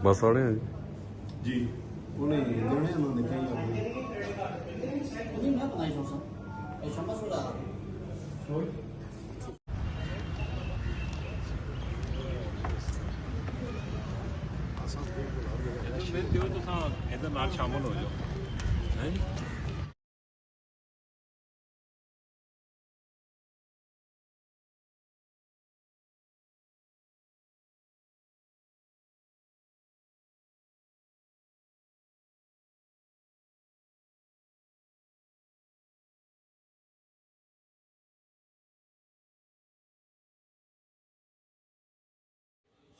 बस वाले हैं जी उन्हें देने उन्होंने कहीं इधर नाल शामिल हो जाओ हैं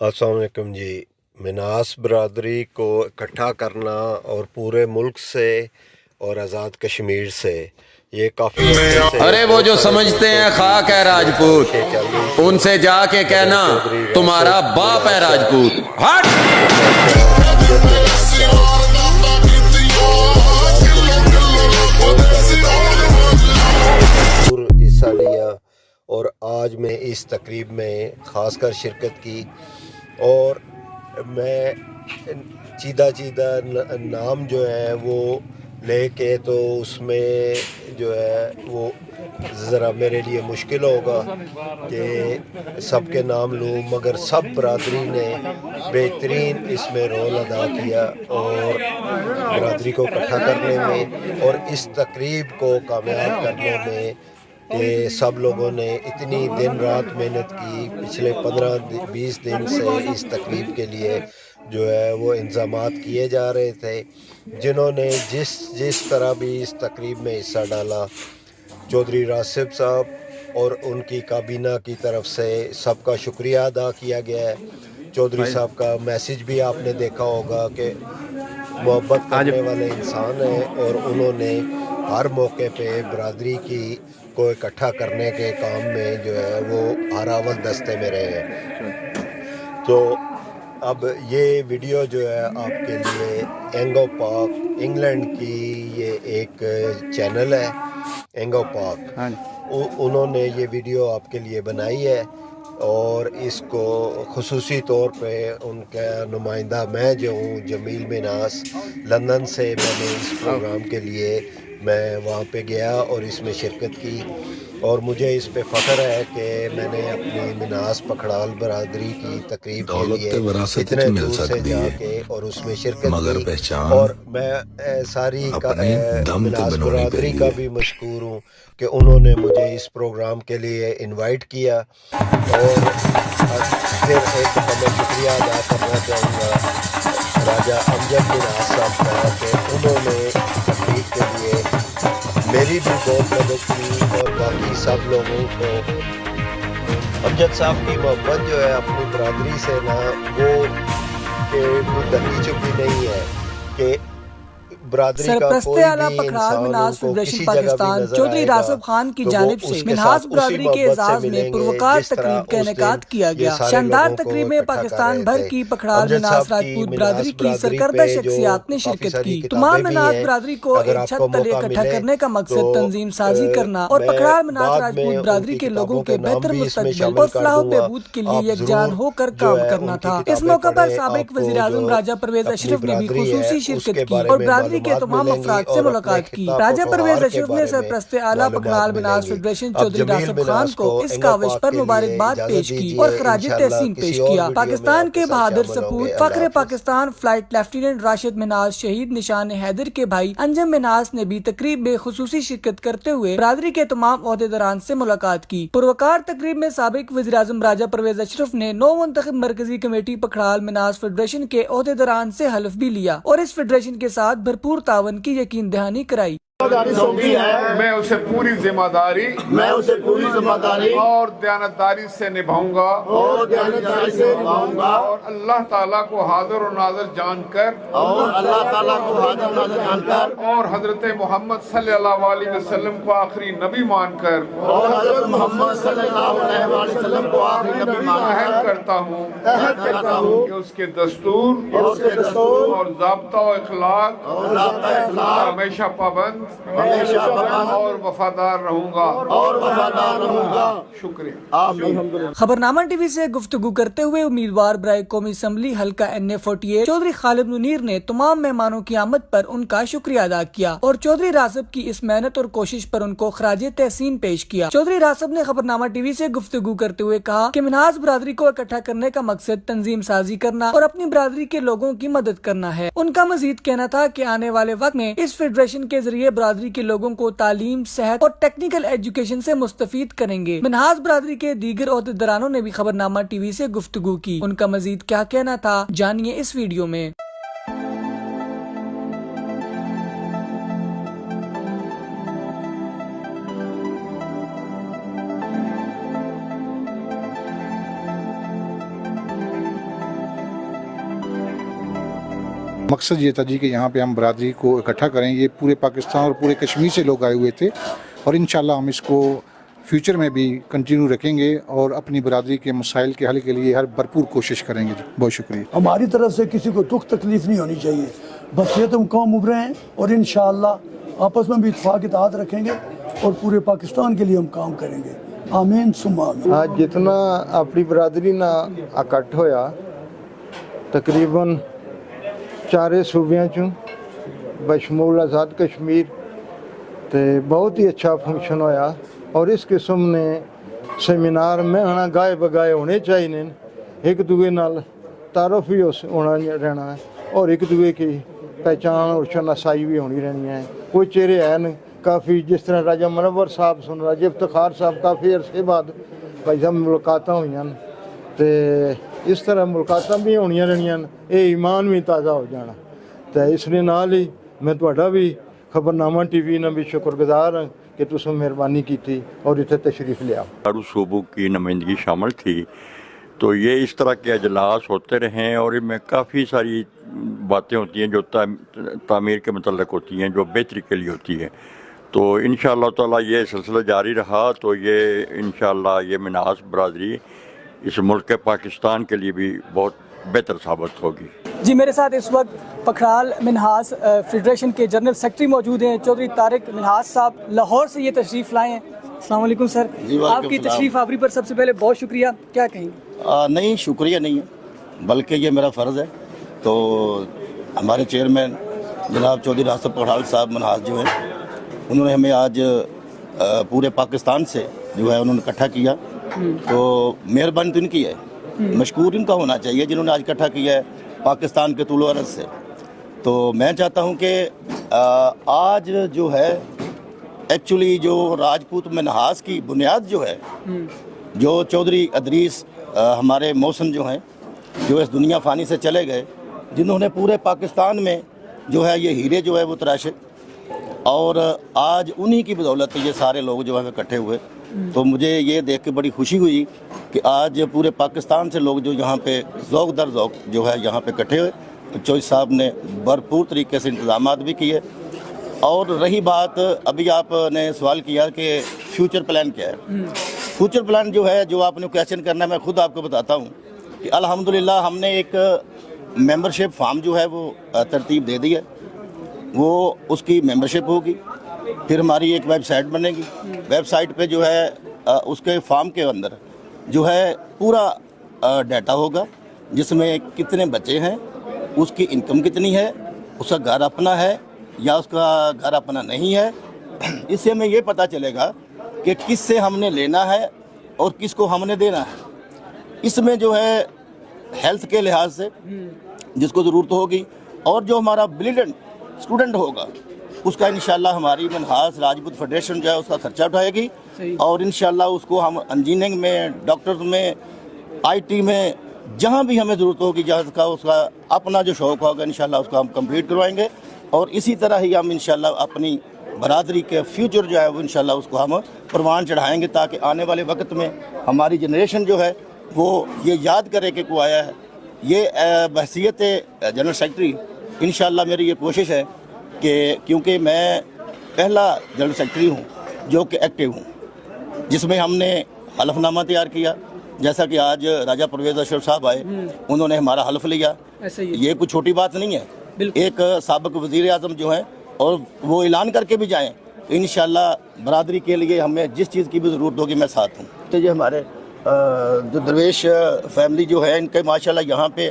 अस्सलाम वालेकुम जी। मिनास बरदरी को इकट्ठा करना और पूरे मुल्क से और आज़ाद कश्मीर से ये काफ़ी अरे वो जो समझते हैं खाक है राजपूत, उनसे जाके कहना तुम्हारा बाप है राजपूत। हट। हिस्सा लिया और आज मैं इस तकरीब में ख़ासकर शिरकत की और मैं चीदा नाम जो है वो लेके तो उसमें जो है वो ज़रा मेरे लिए मुश्किल होगा कि सबके नाम लूँ, मगर सब बरादरी ने बेहतरीन इसमें रोल अदा किया और बरादरी को इकट्ठा करने में और इस तकरीब को कामयाब करने में कि सब लोगों ने इतनी दिन रात मेहनत की। पिछले 15-20 दिन से इस तकरीब के लिए जो है वो इंतज़ामात किए जा रहे थे। जिन्होंने जिस तरह भी इस तकरीब में हिस्सा डाला, चौधरी रासिब साहब और उनकी काबीना की तरफ से सबका शुक्रिया अदा किया गया है। चौधरी साहब का मैसेज भी आपने देखा होगा कि मोहब्बत करने वाले इंसान हैं और उन्होंने हर मौके पे बरादरी को इकट्ठा करने के काम में जो है वो हर अव्वल दस्ते में रहे हैं। तो अब ये वीडियो जो है आपके लिए एंगो पाक इंग्लैंड की ये एक चैनल है एंगो पाक, उन्होंने ये वीडियो आपके लिए बनाई है और इसको खुसूसी तौर पे उनका नुमाइंदा मैं जो हूँ जमील मिनास लंदन से, मैंने इस प्रोग्राम के लिए मैं वहाँ पे गया और इसमें शिरकत की और मुझे इस पे फ़ख्र है कि मैंने अपनी मिनास पखड़ाल बरादरी की तकरीब के लिए इतने दूर से जाके और उसमें शिरकत की और मैं सारी मिनास बरादरी का भी मशकूर हूँ कि उन्होंने मुझे इस प्रोग्राम के लिए इनवाइट किया। और फिर एक दफ़ा मैं शुक्रिया अदा करना चाहूँगा राजा अमजद मिनास साहब का कि उन्होंने तकरीब के लिए मेरी भी बहुत मदद की और बाकी सब लोगों को। अमजद साहब की मोहब्बत जो है अपनी बरादरी से ना वो कोई ढकी छुपी नहीं है कि सरपरस्ते आला पखड़ाल मिनास फेडरेशन पाकिस्तान चौधरी रासिब खान की जानिब से मिन्हाज बरादरी के एजाज में पुरवकार तकरीब का इनेकाद किया गया। शानदार तकरीब में पाकिस्तान भर की पखड़ाल मिनास राजपूत बरादरी की सरकर्दा शख्सियात ने शिरकत की। तमाम मिनास बरादरी को एक छत तले इकट्ठा करने का मकसद तंजीम साजी करना और पखड़ाल मिनास राजपूत बरादरी के लोगों के बेहतर मुस्तकबिल और फलाह बहबूद के लिए यकजान होकर काम करना था। इस मौका पर साबिक वज़ीर आज़म राजा परवेज अशरफ ने भी खुसूसी शिरकत की और बरादरी के तमाम अफराद से मुलाकात की। राजा परवेज अशरफ ने सरपरस्ते आला पखड़ाल मिनास फेडरेशन चौधरी रासिब खान को इस काविश पर मुबारकबाद पेश की और खराज तहसीन पेश किया। पाकिस्तान के बहादुर सपूत फख्र पाकिस्तान फ्लाइट लेफ्टिनेंट राशिद मिनास शहीद निशान हैदर के भाई अंजम मिनास ने भी तकरीब में खुसूसी शिरकत करते हुए बरादरी के तमाम ओहदेदारान से मुलाकात की। पुरवकार तकरीब में साबिक वज़ीर आज़म राजा परवेज अशरफ ने नौ मुंतखब मरकजी कमेटी पखड़ाल मिनास फेडरेशन के ओहदेदारान से हल्फ भी लिया और इस फेडरेशन के साथ भरपूर तावन की यकीन दहानी कराई। मैं उसे पूरी जिम्मेदारी और दयानतदारी से निभाऊंगा और अल्लाह ताला को हाजिर और नाज़िर जानकर और हजरत मोहम्मद सल्लल्लाहु अलैहि वसल्लम को आखिरी नबी मानकर अहद करता हूँ कि उसके दस्तूर और ज़ाब्ता और इखलाक हमेशा पाबंद हमेशा पाबंद और वफादार रहूंगा। शुक्रिया। आमीन। खबरनामा टीवी से गुफ्तगू करते हुए उम्मीदवार बराए कौमी असम्बली हल्का NA48 चौधरी खालिद मुनीर ने तमाम मेहमानों की आमद पर उनका शुक्रिया अदा किया और चौधरी रासिब की इस मेहनत और कोशिश पर उनको खराजे तहसीन पेश किया। चौधरी रासिब ने खबरनामा टीवी से गुफ्तगू करते हुए कहा कि मिन्हाज बरादरी को इकट्ठा करने का मकसद तंजीम साजी करना और अपनी बरादरी के लोगों की मदद करना है। उनका मजीद कहना था कि आने वाले वक्त में इस फेडरेशन के जरिए बरादरी के लोगों को तालीम, सेहत और टेक्निकल एजुकेशन से मुस्तफीद करेंगे। मिन्हाज बरादरी के दीगर ओहदेदारानों ने भी खबरनामा टीवी से गुफ्तगू की। उनका मजीद क्या कहना था, जानिए इस वीडियो में। मकसद ये था जी कि यहाँ पे हम बरादरी को इकट्ठा करें। ये पूरे पाकिस्तान और पूरे कश्मीर से लोग आए हुए थे और इंशाल्लाह हम इसको फ्यूचर में भी कंटिन्यू रखेंगे और अपनी बरादरी के मसाइल के हल के लिए हर भरपूर कोशिश करेंगे जी। बहुत शुक्रिया। हमारी तरफ से किसी को दुख तकलीफ नहीं होनी चाहिए, बस ये तुम कौम उभरे हैं और इंशाअल्लाह आपस में भी इत्तेफाक इत्तेहाद रखेंगे और पूरे पाकिस्तान के लिए हम काम करेंगे। आमीन सुम्मा आमीन। आज जितना अपनी बरादरी ना इकट्ठ होया तकरीबन चारे सूबियां चों बशमूल आज़ाद कश्मीर ते बहुत ही अच्छा फंक्शन होया और इस किस्म ने सेमिनार में हना गाए बगाए होने चाहिए। एक दूए नाल तारुफ भी होना रहना है और एक दूए की पहचान और शनासाई भी होनी रहनी है। कोई चेहरे हैं काफ़ी, जिस तरह राजा मनवर साहब सुन, राजा इफ्तिखार साहब काफ़ी अरसे बाद भाई साहब मुलाकात हुई, तो इस तरह मुलाकात भी होनिया रहनिया, ये ईमान भी ताज़ा हो जाना। तो इसलिए नाल ही मैं तुहाडा भी खबरनामा टीवी ने भी शुक्रगुजार हाँ कि तुसें मेहरबानी की थी और इतने तशरीफ़ लिया। चारों सूबों की नुमाइंदगी शामिल थी, तो ये इस तरह के अजलास होते रहे और इनमें काफ़ी सारी बातें होती हैं जो तामीर के मतलब होती हैं, जो बेहतरी के लिए होती है। तो इंशाअल्लाह ताला ये सिलसिला जारी रहा तो ये इंशाअल्लाह ये मिन्हाज बरादरी इस मुल्क पाकिस्तान के लिए भी बहुत बेहतर साबित होगी। जी, मेरे साथ इस वक्त पखराल मिन्हाज फेडरेशन के जनरल सेक्रेटरी मौजूद हैं, चौधरी तारिक मिन्हाज साहब लाहौर से ये तशरीफ़ लाए हैं। अस्सलाम वालेकुम सर, आपकी तशरीफ़ आवरी पर सबसे पहले बहुत शुक्रिया। क्या कहेंगे? नहीं, शुक्रिया नहीं है, बल्कि ये मेरा फ़र्ज़ है। तो हमारे चेयरमैन जनाब चौधरी रासिब पखराल साहब मिन्हाज जो हैं, उन्होंने हमें आज पूरे पाकिस्तान से जो है उन्होंने इकट्ठा किया, तो मेहरबानी तो इनकी है, मशकूर इनका होना चाहिए जिन्होंने आज इकट्ठा किया है पाकिस्तान के तूल अर्ज़ से। तो मैं चाहता हूं कि आज जो है एक्चुअली जो राजपूत मिन्हाज की बुनियाद जो है, जो चौधरी अदरीस हमारे मौसम जो हैं, जो इस दुनिया फ़ानी से चले गए, जिन्होंने पूरे पाकिस्तान में जो है ये हीरे जो है वो तराशे, और आज उन्हीं की बदौलत ये सारे लोग जो है इकट्ठे हुए। तो मुझे ये देख के बड़ी खुशी हुई कि आज पूरे पाकिस्तान से लोग जो यहाँ पे ज़ौक़ दर ज़ौक़ जो है यहाँ पे इकट्ठे हुए। तो चौधरी साहब ने भरपूर तरीके से इंतज़ामात भी किए। और रही बात, अभी आपने सवाल किया कि फ्यूचर प्लान क्या है। फ्यूचर प्लान जो है, जो आपने क्वेश्चन करना है, मैं खुद आपको बताता हूँ कि अल्हम्दुलिल्लाह हमने एक मेंबरशिप फॉर्म जो है वो तरतीब दे दी है, वो उसकी मेंबरशिप होगी। फिर हमारी एक वेबसाइट बनेगी, वेबसाइट पे जो है उसके फॉर्म के अंदर जो है पूरा डाटा होगा, जिसमें कितने बच्चे हैं, उसकी इनकम कितनी है, उसका घर अपना है या उसका घर अपना नहीं है। इससे हमें ये पता चलेगा कि किससे हमने लेना है और किसको हमने देना है। इसमें जो है हेल्थ के लिहाज से जिसको ज़रूरत होगी, और जो हमारा ब्रिलियंट स्टूडेंट होगा उसका इंशाल्लाह हमारी मिन्हाज राजपूत फेडरेशन जो है उसका खर्चा उठाएगी, और इंशाल्लाह उसको हम इंजीनियरिंग में, डॉक्टर्स में, IT में, जहाँ भी हमें ज़रूरत होगी, जहाँ का उसका अपना जो शौक़ होगा इंशाल्लाह उसको हम कंप्लीट करवाएंगे। और इसी तरह ही हम इंशाल्लाह अपनी बरादरी के फ्यूचर जो है वो इंशाल्लाह उसको हम परवान चढ़ाएँगे, ताकि आने वाले वक्त में हमारी जनरेशन जो है वो ये याद करे कि को आया है। ये बहसीयत जनरल सेक्रेटरी इंशाल्लाह मेरी ये कोशिश है कि क्योंकि मैं पहला जनरल सेक्रेटरी हूँ जो कि एक्टिव हूँ, जिसमें हमने हलफनामा तैयार किया, जैसा कि आज राजा परवेज़ अशरफ साहब आए, उन्होंने हमारा हल्फ लिया। ये कोई छोटी बात नहीं है। एक साबिक वज़ीर आज़म जो हैं और वो ऐलान करके भी जाएं, तो इंशाल्लाह बरादरी के लिए हमें जिस चीज़ की भी ज़रूरत होगी मैं साथ हूँ। तो ये हमारे जो दरवेश फैमिली जो है, इनके माशाल्लाह यहाँ पे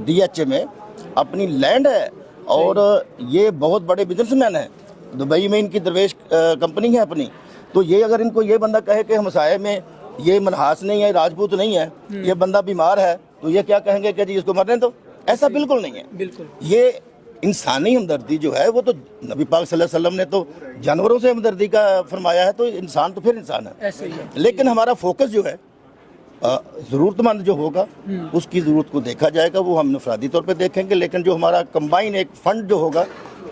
DH में अपनी लैंड है और ये बहुत बड़े बिजनेसमैन हैं। दुबई में इनकी दरवेश कंपनी है अपनी। तो ये अगर इनको ये बंदा कहे कि हमसाये में ये मनहास नहीं है, राजपूत नहीं है, ये बंदा बीमार है, तो ये क्या कहेंगे कि जी इसको मरने दो? ऐसा बिल्कुल नहीं है। बिल्कुल ये इंसानी हमदर्दी जो है वो तो नबी पाक सल्लल्लाहु अलैहि वसल्लम ने तो जानवरों से हमदर्दी का फरमाया है, तो इंसान तो फिर इंसान है। ऐसे ही है। लेकिन हमारा फोकस जो है ज़रूरतमंद जो होगा उसकी ज़रूरत को देखा जाएगा, वो हम अफरादी तौर पे देखेंगे, लेकिन जो हमारा कंबाइन एक फंड जो होगा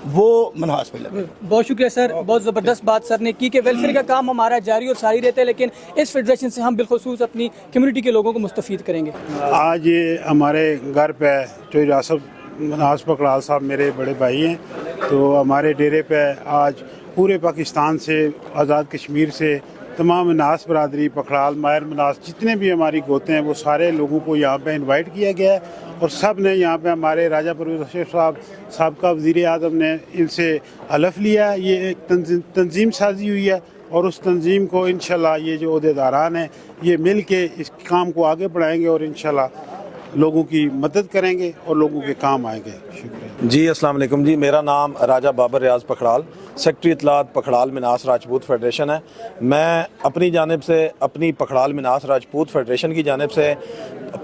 वो मनहास पे लगे। बहुत शुक्रिया सर, बहुत ज़बरदस्त बात सर ने की कि वेलफेयर का काम हमारा जारी और सारी रहता है, लेकिन इस फेडरेशन से हम बिलखुसूस अपनी कम्युनिटी के लोगों को मुस्तफ़ीद करेंगे। आज ये हमारे घर पे चौधरी रासब मनहास पकड़ाल साहब मेरे बड़े भाई हैं, तो हमारे डेरे पे आज पूरे पाकिस्तान से, आज़ाद कश्मीर से तमाम मनास बरादरी, पखड़ाल, मायर मनास जितने भी हमारी गोते हैं वो सारे लोगों को यहाँ पे इनवाइट किया गया है और सब ने यहाँ पे हमारे राजा परवेज़ अशरफ साहब साबका वज़ीर आज़म ने इनसे हलफ लिया है। ये एक तंजीम साजी हुई है और उस तंजीम को इंशाल्लाह ये जो ओहदेदारान हैं ये मिल के इस काम को आगे बढ़ाएंगे और इंशाल्लाह लोगों की मदद करेंगे और लोगों के काम आएंगे। शुक्रिया जी। अस्सलाम वालेकुम जी, मेरा नाम राजा बाबर रियाज पखड़ाल, सेक्रेटरी इत्तलात पखड़ाल मिनास राजपूत फेडरेशन है। मैं अपनी जानिब से, अपनी पखड़ाल मिनास राजपूत फेडरेशन की जानिब से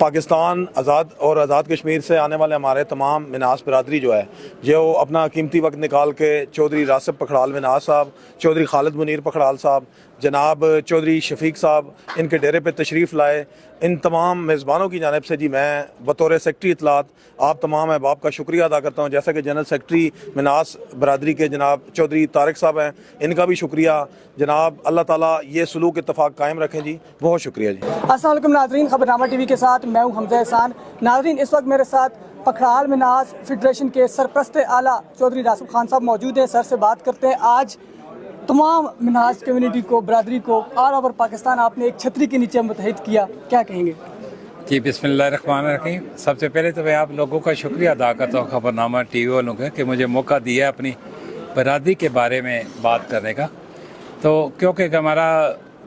पाकिस्तान आज़ाद और आज़ाद कश्मीर से आने वाले हमारे तमाम मिनास बरादरी जो है, जो अपना कीमती वक्त निकाल के चौधरी रासिब पखड़ाल मिनास साहब, चौधरी खालिद मुनीर पखड़ाल साहब, जनाब चौधरी शफीक साहब इनके डेरे पे तशरीफ़ लाए, इन तमाम मेज़बानों की जानिब से जी मैं बतौर सेक्रेटरी इत्तलात आप तमाम अहबाब का शुक्रिया अदा करता हूँ। जैसा कि जनरल सेक्रेटरी मिनास बरादरी के जनाब चौधरी तारिक साहब हैं, इनका भी शुक्रिया। जनाब अल्लाह ताला ये सलूक इत्तफाक कायम रखें जी, बहुत शुक्रिया जी। अस्सलाम वालेकुम नाज़रीन, खबरनामा टीवी के साथ मैं हूँ हमजा एहसान। नाज़रीन, इस वक्त मेरे साथ पखड़ाल मिनास फेडरेशन के सरपरस्त आला चौधरी रासिब खान साहब मौजूद हैं। सर से बात करते हैं। आज तमाम मिनास कम्युनिटी को, बरादरी को ऑल ओवर पाकिस्तान आपने एक छतरी के नीचे मुत्तहिद किया, क्या कहेंगे? जी बिस्मिल्लाहिर्रहमानिर्रहीम। सबसे पहले तो मैं आप लोगों का शुक्रिया अदा करता हूँ, खबरनामा टीवी वालों का, कि मुझे मौका दिया अपनी बरादरी के बारे में बात करने का। तो क्योंकि हमारा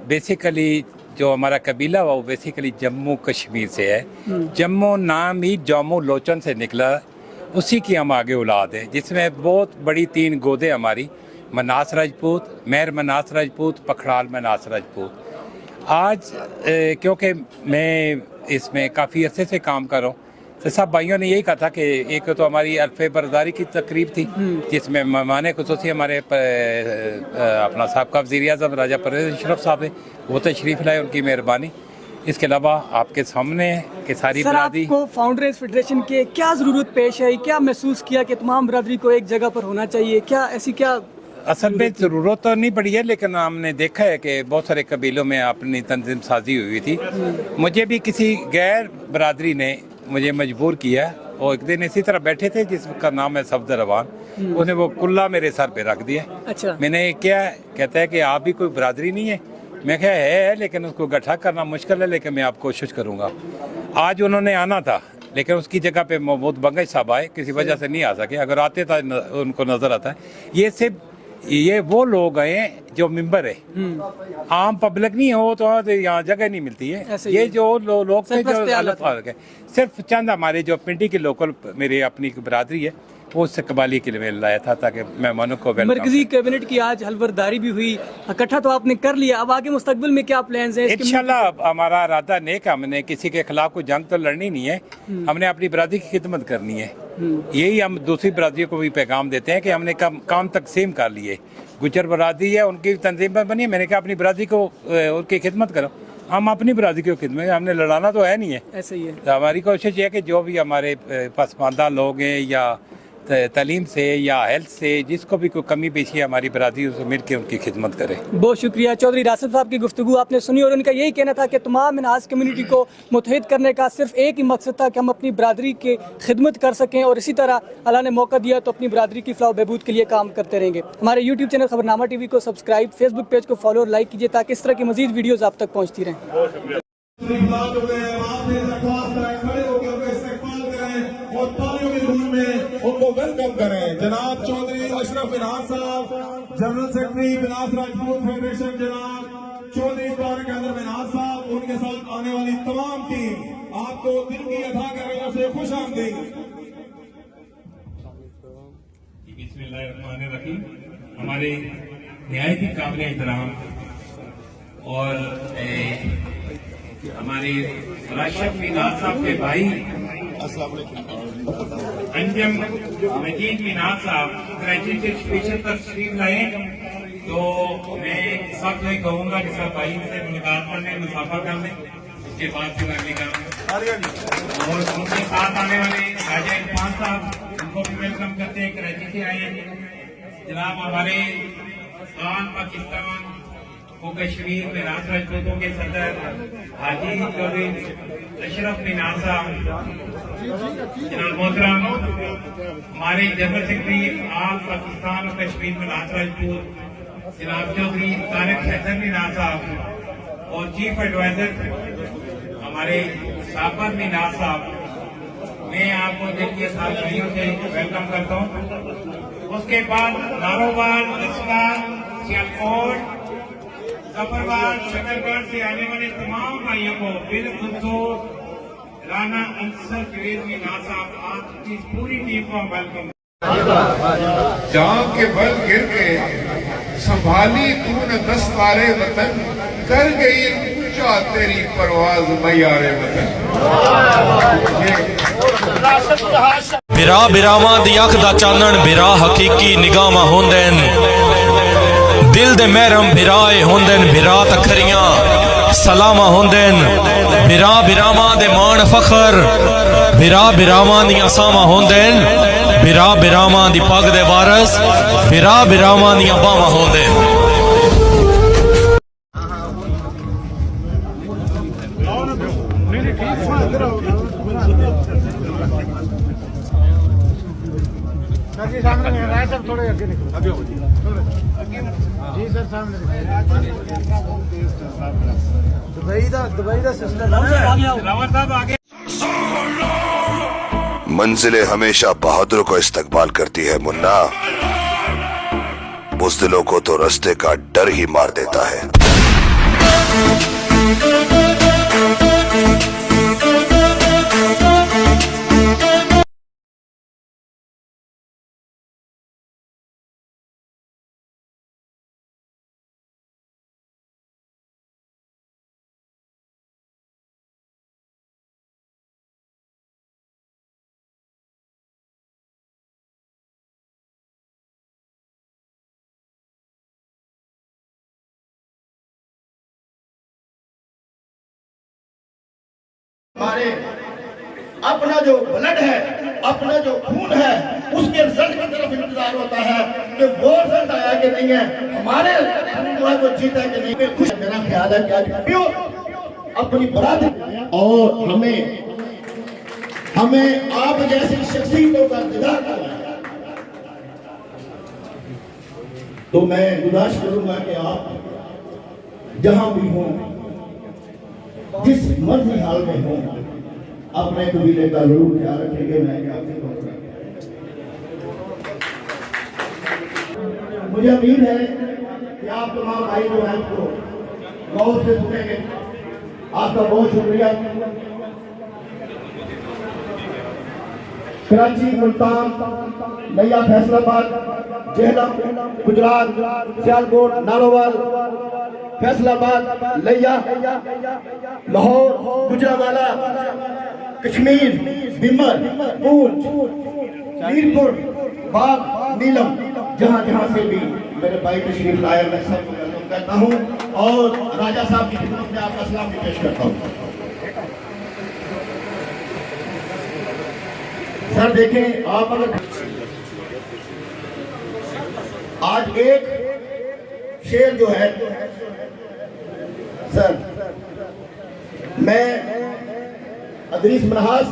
बेसिकली जो हमारा कबीला हुआ वो बेसिकली जम्मू कश्मीर से है। जम्मू नाम ही जम्मू लोचन से निकला, उसी की हम आगे औलाद है, जिसमें बहुत बड़ी 3 गोदे हमारी, मनास राजपूत, मेहर मनास राजपूत, पखड़ाल मनास राजपूत। आज क्योंकि मैं इसमें काफ़ी अरसे से काम कर रहा हूँ, तो सब भाइयों ने यही कहा था कि एक तो हमारी अल्फ़े बरदारी की तकरीब थी, जिसमें मेहमान खुसूसी हमारे अपना साबका वज़ीर आज़म राजा परवेज़ अशरफ साहब है, वो तशरीफ़ लाए, उनकी मेहरबानी। इसके अलावा आपके सामने कि सारी बरादरी को फाउंडर फेडरेशन के क्या ज़रूरत पेश आई, क्या महसूस किया कि तमाम बरादरी को एक जगह पर होना चाहिए, क्या ऐसी क्या असल में ज़रूरत तो नहीं पड़ी है, लेकिन हमने देखा है कि बहुत सारे कबीलों में अपनी तंजीम साजी हुई थी। मुझे भी किसी गैर बरादरी ने मुझे मजबूर किया, और एक दिन इसी तरह बैठे थे जिसका नाम है सफदर रवान, उसने वो कुल्ला मेरे सर पे रख दिया। अच्छा। मैंने क्या कहता है कि आप भी कोई बरादरी नहीं है? मैं क्या है, लेकिन उसको गठा करना मुश्किल है, लेकिन मैं आप कोशिश करूँगा। आज उन्होंने आना था, लेकिन उसकी जगह पे महमूद बंगश साहब आए, किसी वजह से नहीं आ सके, अगर आते तो उनको नज़र आता है। ये वो लोग हैं जो मेंबर है, आम पब्लिक नहीं हो तो यहाँ जगह नहीं मिलती है। ये जो लोग थे जो अलग सिर्फ चंद हमारे जो पिंडी के लोकल मेरे अपनी बरादरी है, वो उससे कबाली के लिए लाया था ताकि मेहमानों को मरकजी कैबिनेट की आज हलफबरदारी भी हुई, इकट्ठा तो आपने कर लिया, अब आगे मुस्तकबिल में क्या प्लान्स हैं? इंशाल्लाह हमारा इरादा नेक, हमने किसी के खिलाफ कोई जंग तो लड़नी नहीं है, हमने अपनी बरादरी की खिदमत करनी है। यही हम दूसरी बरादरियों को भी पैगाम देते हैं कि हमने काम तकसीम कर लिए। गुजर बरादरी है, उनकी तंजीम पर बनी है, मैंने कहा अपनी बरादरी को उनकी खिदमत करो, हम अपनी बरादरी की खिदमत, हमने लड़ाना तो है नहीं है। ऐसे ही है। तो हमारी कोशिश ये है कि जो भी हमारे पसमानदा लोग हैं या तालीम से या हेल्थ से जिसको भी कोई कमी पेशी है, हमारी बरादरी उससे मिल के उनकी खिदमत करें। बहुत शुक्रिया। चौधरी रासिब साहब की गुफ्तगू आपने सुनी और उनका यही कहना था कि तमाम मिनास कम्युनिटी को मुत्तहिद करने का सिर्फ एक ही मकसद था कि हम अपनी बरादरी की खिदमत कर सकें, और इसी तरह अल्लाह ने मौका दिया तो अपनी बरादरी की फलाह बहबूद के लिए काम करते रहेंगे। हमारे यूट्यूब चैनल खबरनामा टीवी को सब्सक्राइब, फेसबुक पेज को फॉलो और लाइक कीजिए ताकि इस तरह की मजीद वीडियोज़ आप तक पहुँचती रहें। उनको वेलकम करें जनाब चौधरी अशरफ मिनास साहब, general secretary Manas Rajput federation जनाब चौधरी तारिक अहमद मिनास साहब, उनके साथ आने वाली तमाम टीम आपको दिल की अदा करने से खुश आमदीद। बिस्मिल्लाहिर्रहमानिर्रहीम। हमारे निहायत ही काबिल एहतराम और हमारे राशिद मिनास साहब के भाई अंजम मजीद मिनास साहब कराची से स्पेशल तशरीफ लाए, तो मैं इस वक्त मैं कहूँगा कि सब भाई से मुलाकात कर लें, मुसाफा कर लें, उसके बाद फिर अगली काम। और उनके साथ आने वाले राजा इरफान साहब, उनको भी वेलकम करते हैं, कराची से आए हैं। जनाब हमारे खान पाकिस्तान को कश्मीर में राज राजपूतों के सदर हाजी चौधरी अशरफ मिनास साहब, जनाब मोहतरम हमारे जनरल सेक्रेटरी आल पाकिस्तान और कश्मीर में राज राजपूत जनाब चौधरी तारिक अहमद मिनास साहब और चीफ एडवाइजर हमारे साबर मिनास साहब, मैं आपको दिल के साथ से वेलकम करता हूँ। उसके बाद नारोवाल, रसला, सियालकोट, जफरवाल, शकरगढ़ से आने वाले तमाम भाइयों को बिलखुसूस राना अंसर जवेद मिनास साहब, आपकी पूरी टीम को वेलकम। जान के बल गिर के संभाली तूने दस्तारे वतन, कर गई ऊंचा तेरी परवाज मैयारे वतन। बिरा बिरावां दी अख दा चानण बिरा हकीकी निगाहां होंदे, दिल दे महरम बिराए होंदे, बिरा तखरियां सलामा होंदे, बिरा बिरावां दे मान फखर, बिरा बिरावां दी असामा होंदे, बिरा बिरावां दी पग दे वारस, बिरा बिरावां दी बावां होंदे। थोड़े आगे निकलो जी सर, सामने दुबई का सिस्टम मंजिलें हमेशा बहादुरों को इस्तकबाल करती है मुन्ना, बुज़दिलों को तो रास्ते का डर ही मार देता है। हमारे अपना जो ब्लड है, अपना जो खून है, उसके रिजल्ट की तरफ इंतजार होता है कि वो रिजल्ट आया कि नहीं है, हमारे वो जीता कि नहीं। खुश मेरा ख्याल है कि आज प्योर अपनी बरादरी और हमें आप जैसी शख्सियतों का इंतजार कर रहा है, तो मैं गुजारिश करूंगा कि आप जहां भी हों, जिस मर्जी हाल में हो, अपने कबीले का जरूर ख्याल रखेंगे। मैं आपसे कहूँगा, मुझे उम्मीद है कि आप तमाम भाई जो है उसको गौर से सुनेंगे। आपका बहुत शुक्रिया। कराची, मुल्तान, नैया, फैसलाबाद, जेहलम, गुजरात, सियालकोट, नारोवाल, फैसलाबाद, लिया, लाहौर, गुजरावाला, कश्मीर, बिमर, पूंछ, मीरपुर, बाग, नीलम, जहां जहां से भी मेरे भाई तशरीफ लाए, मैं सबको वेलकम करता हूं और राजा साहब की खिदमत में आपका सलाम भी पेश करता हूं। सर देखें, आप अगर आज एक शेर जो है सर, मैं अदरीस मनहास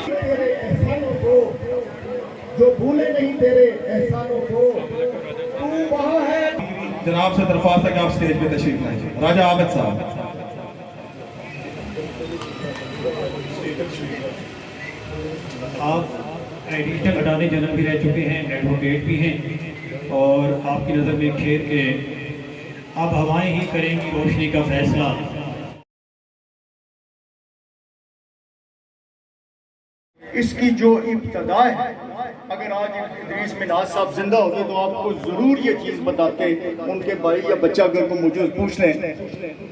तेरे एहसानों को, जो भूले नहीं तेरे एहसानों को, तू जनाब से दरख्वास्त है कि आप स्टेज पे तशरीफ लाएं। राजा आबिद साहब। आप एडिशनल अटॉर्नी जनरल भी रह चुके हैं, एडवोकेट भी हैं, और आपकी नज़र में खेर के अब हवाएं ही करेंगी रोशनी का फैसला। इसकी जो इब्तदा है, अगर आज इदरीस मिन्हाज साहब जिंदा होते तो आपको ज़रूर ये चीज़ बताते, उनके भाई या बच्चा अगर को मौजूद पूछ लें।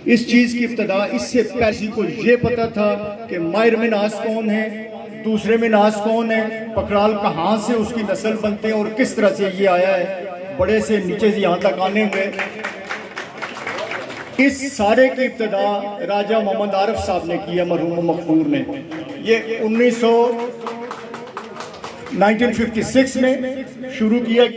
इस चीज़ की इब्तदा इससे पहले को ये पता था कि माहिर मिन्हाज कौन है, दूसरे मिन्हाज कौन है, पखड़ाल कहाँ से उसकी नस्ल बनते हैं और किस तरह से ये आया है, बड़े से नीचे से यहाँ तक आने में। इस सारे की इब्तदा राजा मोहम्मद आरिफ साहब ने की है, मरहूम मकबूर ने। ये 1956 में शुरू किया।